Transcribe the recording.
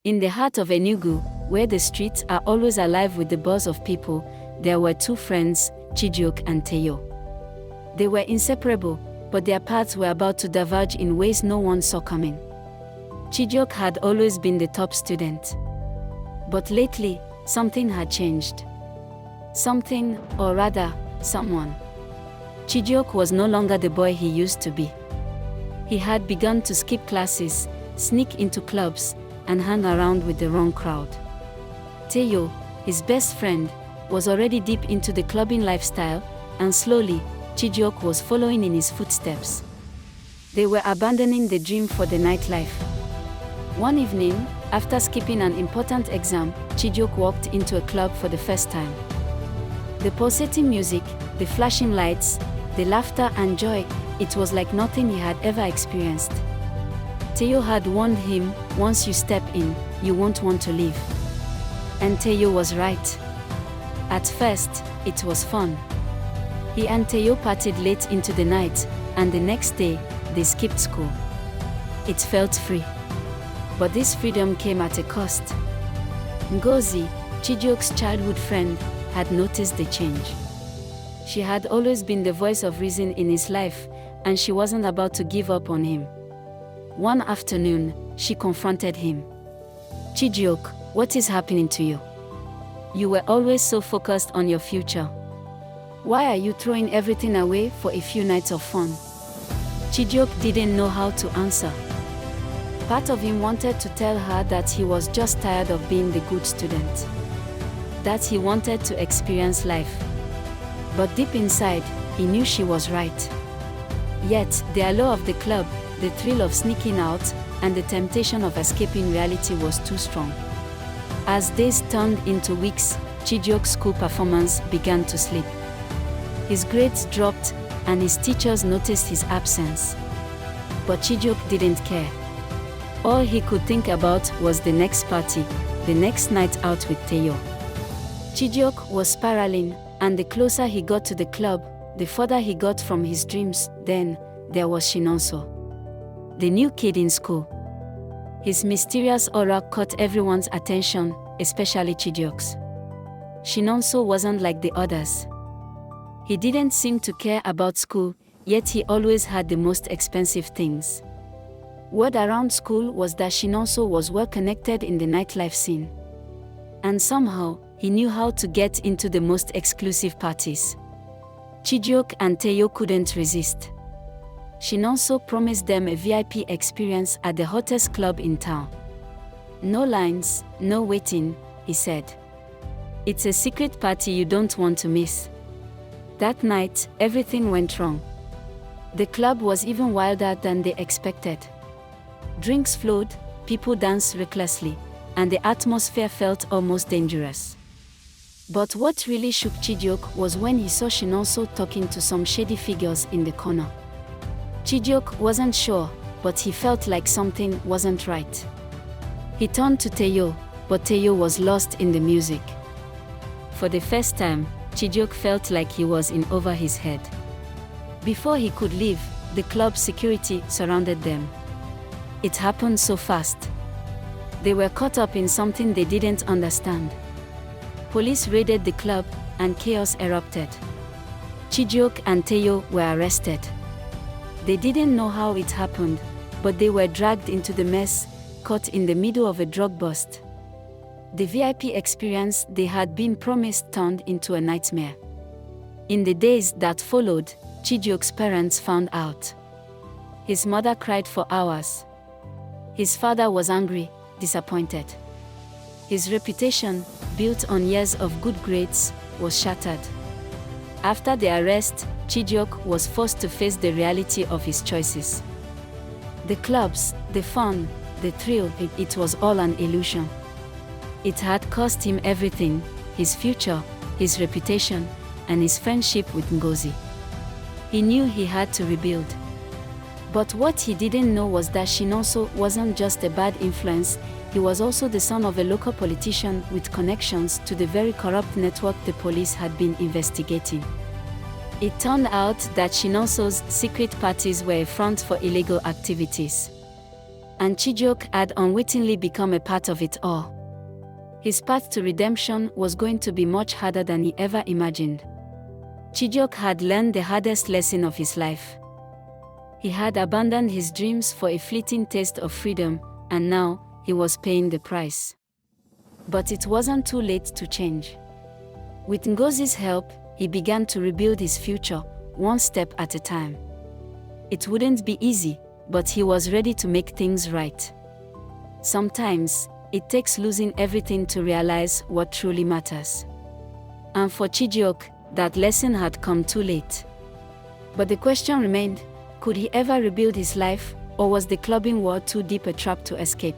In the heart of Enugu, where the streets are always alive with the buzz of people, there were two friends, Chijioke and Teyo. They were inseparable, but their paths were about to diverge in ways no one saw coming. Chijioke had always been the top student. But lately, something had changed. Something, or rather, someone. Chijioke was no longer the boy he used to be. He had begun to skip classes, sneak into clubs, and hang around with the wrong crowd. Teyo, his best friend, was already deep into the clubbing lifestyle, and slowly, Chijioke was following in his footsteps. They were abandoning the dream for the nightlife. One evening, after skipping an important exam, Chijioke walked into a club for the first time. The pulsating music, the flashing lights, the laughter and joy, it was like nothing he had ever experienced. Teyo had warned him, once you step in, you won't want to leave. And Teyo was right. At first, it was fun. He and Teyo partied late into the night, and the next day, they skipped school. It felt free. But this freedom came at a cost. Ngozi, Chijioke's childhood friend, had noticed the change. She had always been the voice of reason in his life, and she wasn't about to give up on him. One afternoon, she confronted him. Chijioke, what is happening to you? You were always so focused on your future. Why are you throwing everything away for a few nights of fun? Chijioke didn't know how to answer. Part of him wanted to tell her that he was just tired of being the good student. That he wanted to experience life. But deep inside, he knew she was right. Yet, the allure of the club, the thrill of sneaking out, and the temptation of escaping reality was too strong. As days turned into weeks, Chijioke's school performance began to slip. His grades dropped, and his teachers noticed his absence. But Chijioke didn't care. All he could think about was the next party, the next night out with Teyo. Chijioke was spiraling, and the closer he got to the club, the further he got from his dreams. Then, there was Chinonso, the new kid in school. His mysterious aura caught everyone's attention, especially Chijioke's. Chinonso wasn't like the others. He didn't seem to care about school, yet he always had the most expensive things. Word around school was that Chinonso was well connected in the nightlife scene. And somehow, he knew how to get into the most exclusive parties. Chijioke and Teyo couldn't resist. Chinonso promised them a VIP experience at the hottest club in town. No lines, no waiting, he said. It's a secret party you don't want to miss. That night, everything went wrong. The club was even wilder than they expected. Drinks flowed, people danced recklessly, and the atmosphere felt almost dangerous. But what really shook Chijioke was when he saw Chinonso talking to some shady figures in the corner. Chijioke wasn't sure, but he felt like something wasn't right. He turned to Teyo, but Teyo was lost in the music. For the first time, Chijioke felt like he was in over his head. Before he could leave, the club's security surrounded them. It happened so fast. They were caught up in something they didn't understand. Police raided the club, and chaos erupted. Chijioke and Teyo were arrested. They didn't know how it happened, but they were dragged into the mess, caught in the middle of a drug bust. The VIP experience they had been promised turned into a nightmare. In the days that followed, Chijioke's parents found out. His mother cried for hours. His father was angry, disappointed. His reputation, built on years of good grades, was shattered. After the arrest, Chijioke was forced to face the reality of his choices. The clubs, the fun, the thrill, it was all an illusion. It had cost him everything: his future, his reputation, and his friendship with Ngozi. He knew he had to rebuild. But what he didn't know was that Chinonso wasn't just a bad influence, he was also the son of a local politician with connections to the very corrupt network the police had been investigating. It turned out that Chinonso's secret parties were a front for illegal activities. and Chijioke had unwittingly become a part of it all. His path to redemption was going to be much harder than he ever imagined. Chijioke had learned the hardest lesson of his life. He had abandoned his dreams for a fleeting taste of freedom, and now, he was paying the price. But it wasn't too late to change. With Ngozi's help, he began to rebuild his future, one step at a time. It wouldn't be easy, but he was ready to make things right. Sometimes, it takes losing everything to realize what truly matters. And for Chijioke, that lesson had come too late. But the question remained, could he ever rebuild his life, or was the clubbing world too deep a trap to escape?